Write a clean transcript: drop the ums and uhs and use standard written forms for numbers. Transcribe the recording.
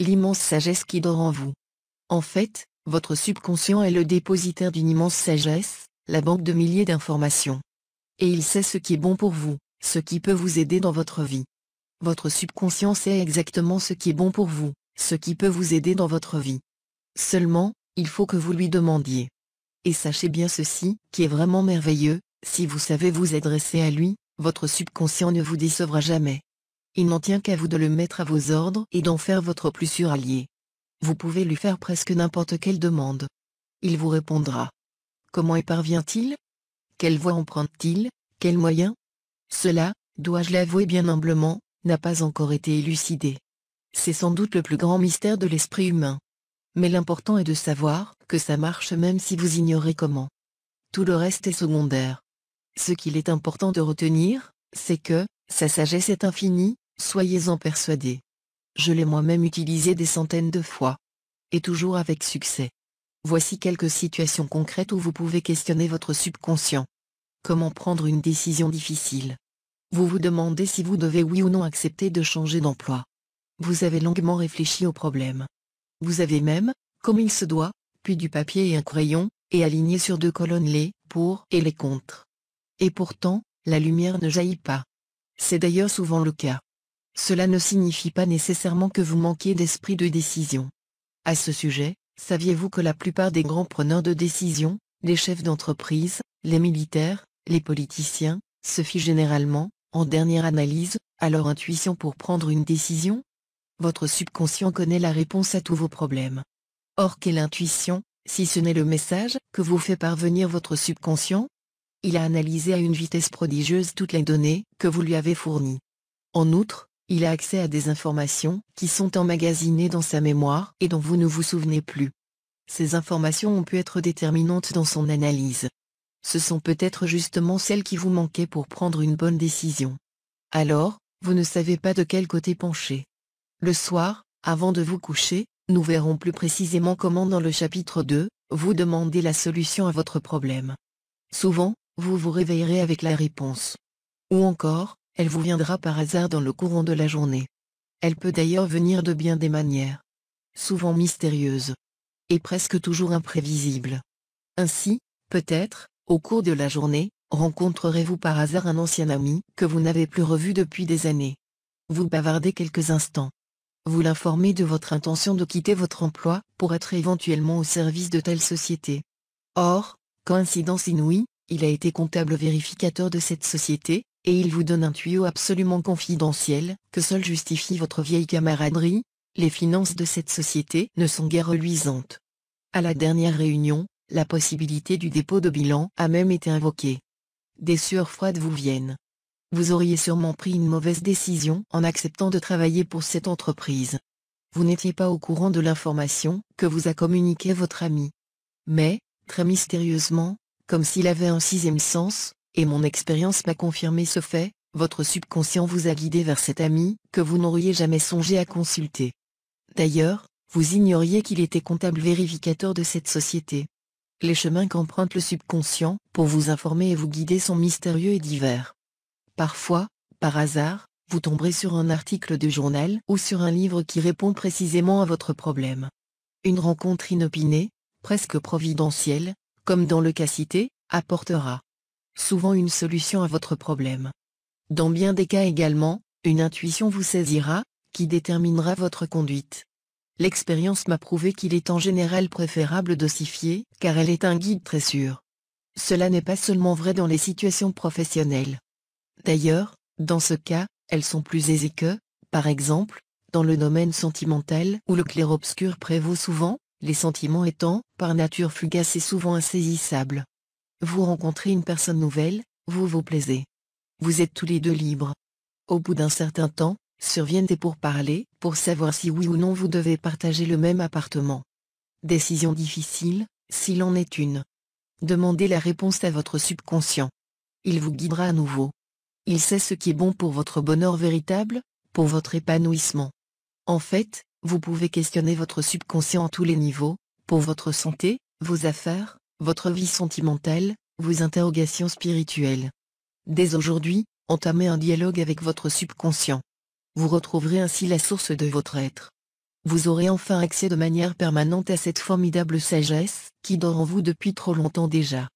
l'immense sagesse qui dort en vous. En fait, votre subconscient est le dépositaire d'une immense sagesse, la banque de milliers d'informations. Et il sait ce qui est bon pour vous, ce qui peut vous aider dans votre vie. Votre subconscient sait exactement ce qui est bon pour vous, ce qui peut vous aider dans votre vie. Seulement, il faut que vous lui demandiez. Et sachez bien ceci, qui est vraiment merveilleux, si vous savez vous adresser à lui, votre subconscient ne vous décevra jamais. Il n'en tient qu'à vous de le mettre à vos ordres et d'en faire votre plus sûr allié. Vous pouvez lui faire presque n'importe quelle demande. Il vous répondra. Comment y parvient-il? Quelle voie emprunte-t-il? Quels moyens? Cela, dois-je l'avouer bien humblement, n'a pas encore été élucidé. C'est sans doute le plus grand mystère de l'esprit humain. Mais l'important est de savoir que ça marche même si vous ignorez comment. Tout le reste est secondaire. Ce qu'il est important de retenir, c'est que, sa sagesse est infinie, soyez-en persuadés. Je l'ai moi-même utilisé des centaines de fois. Et toujours avec succès. Voici quelques situations concrètes où vous pouvez questionner votre subconscient. Comment prendre une décision difficile? Vous vous demandez si vous devez oui ou non accepter de changer d'emploi. Vous avez longuement réfléchi au problème. Vous avez même, comme il se doit, puis du papier et un crayon, et aligné sur 2 colonnes les pour et les contre. Et pourtant, la lumière ne jaillit pas. C'est d'ailleurs souvent le cas. Cela ne signifie pas nécessairement que vous manquiez d'esprit de décision. À ce sujet, saviez-vous que la plupart des grands preneurs de décision, les chefs d'entreprise, les militaires, les politiciens, se fient généralement, en dernière analyse, à leur intuition pour prendre une décision? Votre subconscient connaît la réponse à tous vos problèmes. Or, quelle intuition, si ce n'est le message que vous fait parvenir votre subconscient? Il a analysé à une vitesse prodigieuse toutes les données que vous lui avez fournies. En outre, il a accès à des informations qui sont emmagasinées dans sa mémoire et dont vous ne vous souvenez plus. Ces informations ont pu être déterminantes dans son analyse. Ce sont peut-être justement celles qui vous manquaient pour prendre une bonne décision. Alors, vous ne savez pas de quel côté pencher. Le soir, avant de vous coucher, nous verrons plus précisément comment dans le chapitre 2, vous demandez la solution à votre problème. Souvent, vous vous réveillerez avec la réponse. Ou encore, elle vous viendra par hasard dans le courant de la journée. Elle peut d'ailleurs venir de bien des manières. Souvent mystérieuses. Et presque toujours imprévisibles. Ainsi, peut-être, au cours de la journée, rencontrerez-vous par hasard un ancien ami que vous n'avez plus revu depuis des années. Vous bavardez quelques instants. Vous l'informez de votre intention de quitter votre emploi pour être éventuellement au service de telle société. Or, coïncidence inouïe, il a été comptable vérificateur de cette société, et il vous donne un tuyau absolument confidentiel que seul justifie votre vieille camaraderie. Les finances de cette société ne sont guère reluisantes. À la dernière réunion, la possibilité du dépôt de bilan a même été invoquée. Des sueurs froides vous viennent. Vous auriez sûrement pris une mauvaise décision en acceptant de travailler pour cette entreprise. Vous n'étiez pas au courant de l'information que vous a communiquée votre ami. Mais, très mystérieusement, comme s'il avait un 6e sens, et mon expérience m'a confirmé ce fait, votre subconscient vous a guidé vers cet ami que vous n'auriez jamais songé à consulter. D'ailleurs, vous ignoriez qu'il était comptable vérificateur de cette société. Les chemins qu'emprunte le subconscient pour vous informer et vous guider sont mystérieux et divers. Parfois, par hasard, vous tomberez sur un article de journal ou sur un livre qui répond précisément à votre problème. Une rencontre inopinée, presque providentielle, comme dans le cas cité, apportera souvent une solution à votre problème. Dans bien des cas également, une intuition vous saisira, qui déterminera votre conduite. L'expérience m'a prouvé qu'il est en général préférable de s'y fier, car elle est un guide très sûr. Cela n'est pas seulement vrai dans les situations professionnelles. D'ailleurs, dans ce cas, elles sont plus aisées que, par exemple, dans le domaine sentimental où le clair-obscur prévaut souvent, les sentiments étant, par nature fugaces et souvent insaisissables. Vous rencontrez une personne nouvelle, vous vous plaisez. Vous êtes tous les deux libres. Au bout d'un certain temps, surviennent des pourparlers pour savoir si oui ou non vous devez partager le même appartement. Décision difficile, s'il en est une. Demandez la réponse à votre subconscient. Il vous guidera à nouveau. Il sait ce qui est bon pour votre bonheur véritable, pour votre épanouissement. En fait, vous pouvez questionner votre subconscient à tous les niveaux, pour votre santé, vos affaires, votre vie sentimentale, vos interrogations spirituelles. Dès aujourd'hui, entamez un dialogue avec votre subconscient. Vous retrouverez ainsi la source de votre être. Vous aurez enfin accès de manière permanente à cette formidable sagesse, qui dort en vous depuis trop longtemps déjà.